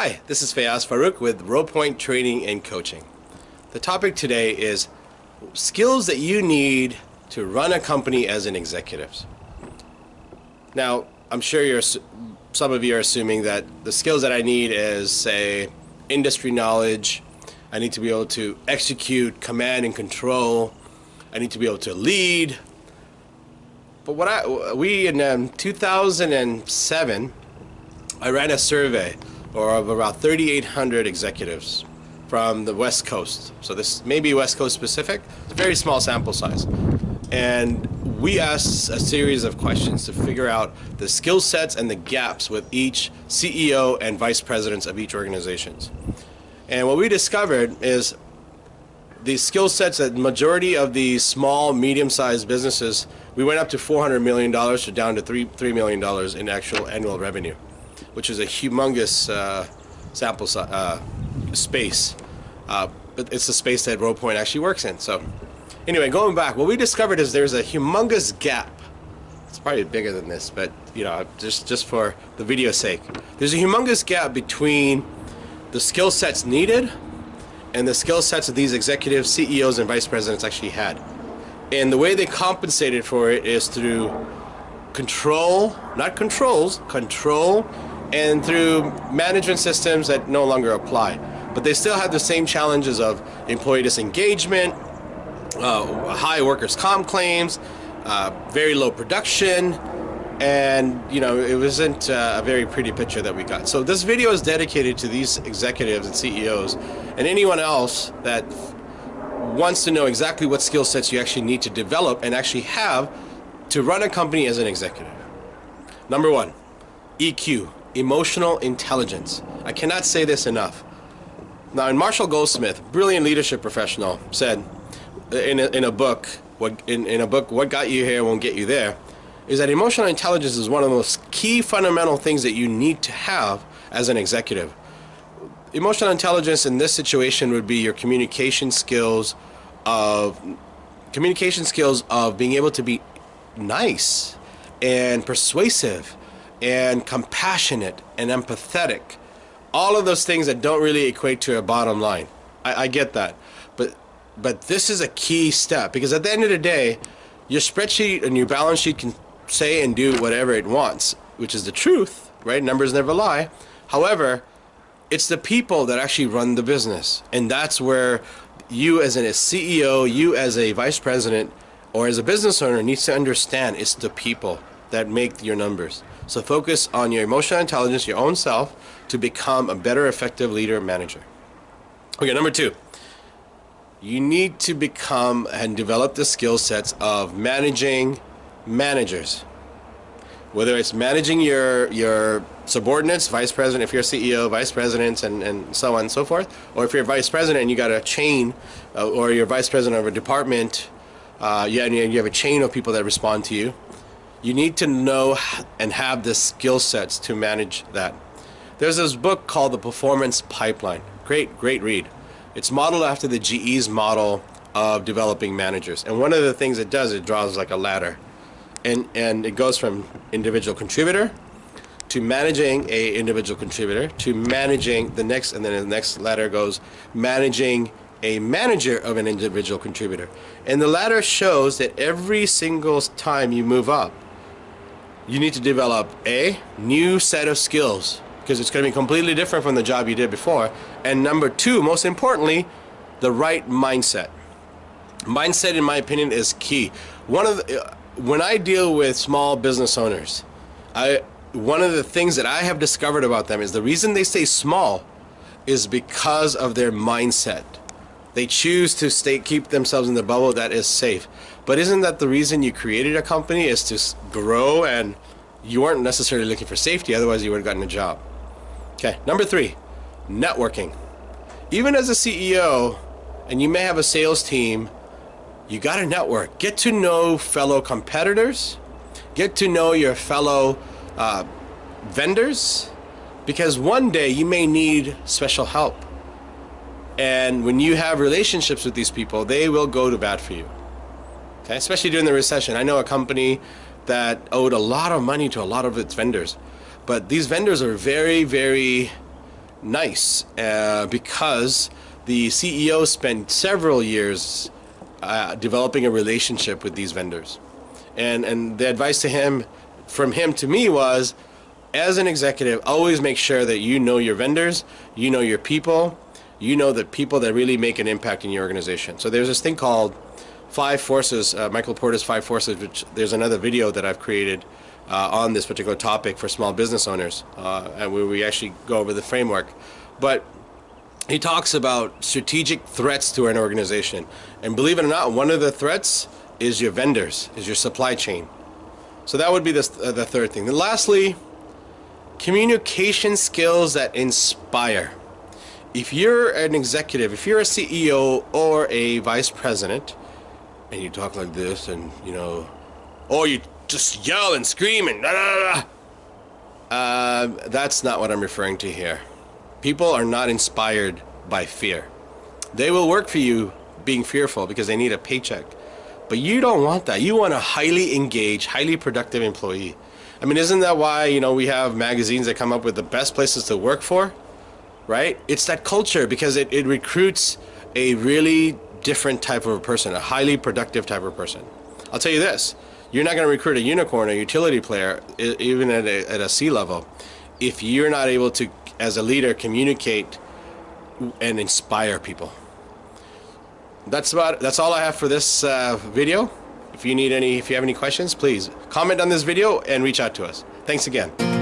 Hi, this is Faiyaz Farouk with Rowpoint Training and Coaching. The topic today is skills that you need to run a company as an executive. Now, I'm sure some of you are assuming that the skills that I need is, say, industry knowledge. I need to be able to execute, command and control. I need to be able to lead. But we in 2007, I ran a survey of about 3,800 executives from the West Coast. So this may be West Coast specific. It's a very small sample size. And we asked a series of questions to figure out the skill sets and the gaps with each CEO and vice presidents of each organizations. And what we discovered is the skill sets that majority of these small, medium-sized businesses, we went up to $400 million to down to $3 million in actual annual revenue, which is a humongous sample space. But it's the space that Rowpoint actually works in. So anyway, going back, what we discovered is there's a humongous gap. It's probably bigger than this, but you know, just for the video's sake. There's a humongous gap between the skill sets needed and the skill sets that these executives, CEOs, and vice presidents actually had. And the way they compensated for it is through control, not controls, control, and through management systems that no longer apply. But they still have the same challenges of employee disengagement, high workers' comp claims, very low production, and you know, it wasn't a very pretty picture that we got. So this video is dedicated to these executives and CEOs and anyone else that wants to know exactly what skill sets you actually need to develop and actually have to run a company as an executive. Number one, EQ, emotional intelligence. I cannot say this enough. Now, in Marshall Goldsmith, brilliant leadership professional, said in a book, What Got You Here Won't Get You There, is that emotional intelligence is one of the most key fundamental things that you need to have as an executive. Emotional intelligence in this situation would be your communication skills of being able to be nice and persuasive and compassionate and empathetic. All of those things that don't really equate to a bottom line. I get that. But this is a key step, because at the end of the day, your spreadsheet and your balance sheet can say and do whatever it wants, which is the truth, right? Numbers never lie. However, it's the people that actually run the business. And that's where you as a CEO, you as a vice president, or as a business owner needs to understand it's the people that make your numbers. So focus on your emotional intelligence, your own self, to become a better, effective leader and manager. Okay, number two. You need to become and develop the skill sets of managing managers. Whether it's managing your subordinates, vice president, if you're a CEO, vice presidents, and so on and so forth, or if you're a vice president and you got a chain, or you're vice president of a department, and you have a chain of people that respond to you, you need to know and have the skill sets to manage that. There's this book called The Performance Pipeline. Great read. It's modeled after the GE's model of developing managers. And one of the things it does, it draws like a ladder. And it goes from individual contributor to managing a individual contributor to managing the next, and then the next ladder goes managing a manager of an individual contributor. And the ladder shows that every single time you move up, you need to develop a new set of skills, because it's going to be completely different from the job you did before. And number two, most importantly, the right mindset. Mindset, in my opinion, is key. When I deal with small business owners, one of the things that I have discovered about them is the reason they stay small is because of their mindset. They choose to keep themselves in the bubble that is safe. But isn't that the reason you created a company, is to grow, and you weren't necessarily looking for safety, otherwise you would have gotten a job. Okay, number three, networking. Even as a CEO, and you may have a sales team, you got to network. Get to know fellow competitors. Get to know your fellow vendors, because one day you may need special help. And when you have relationships with these people, they will go to bat for you. Okay, especially during the recession. I know a company that owed a lot of money to a lot of its vendors, but these vendors are very, very nice because the CEO spent several years developing a relationship with these vendors. And the advice from him to me was, as an executive, always make sure that you know your vendors, you know your people, you know the people that really make an impact in your organization. So there's this thing called 5 Forces, Michael Porter's 5 Forces, which there's another video that I've created on this particular topic for small business owners, and where we actually go over the framework. But he talks about strategic threats to an organization. And believe it or not, one of the threats is your vendors, is your supply chain. So that would be the third thing. And lastly, communication skills that inspire. If you're an executive, if you're a CEO or a vice president, and you talk like this, and or you just yell and scream and that's not what I'm referring to here. People are not inspired by fear. They will work for you being fearful because they need a paycheck. But you don't want that. You want a highly engaged, highly productive employee. I mean, isn't that why, we have magazines that come up with the best places to work for, right? It's that culture, because it recruits a really different type of a person, a highly productive type of person. I'll tell you this, you're not going to recruit a unicorn, a utility player, even at a C level, if you're not able to, as a leader, communicate and inspire people. That's all I have for this video. If you have any questions, please comment on this video and reach out to us. Thanks again.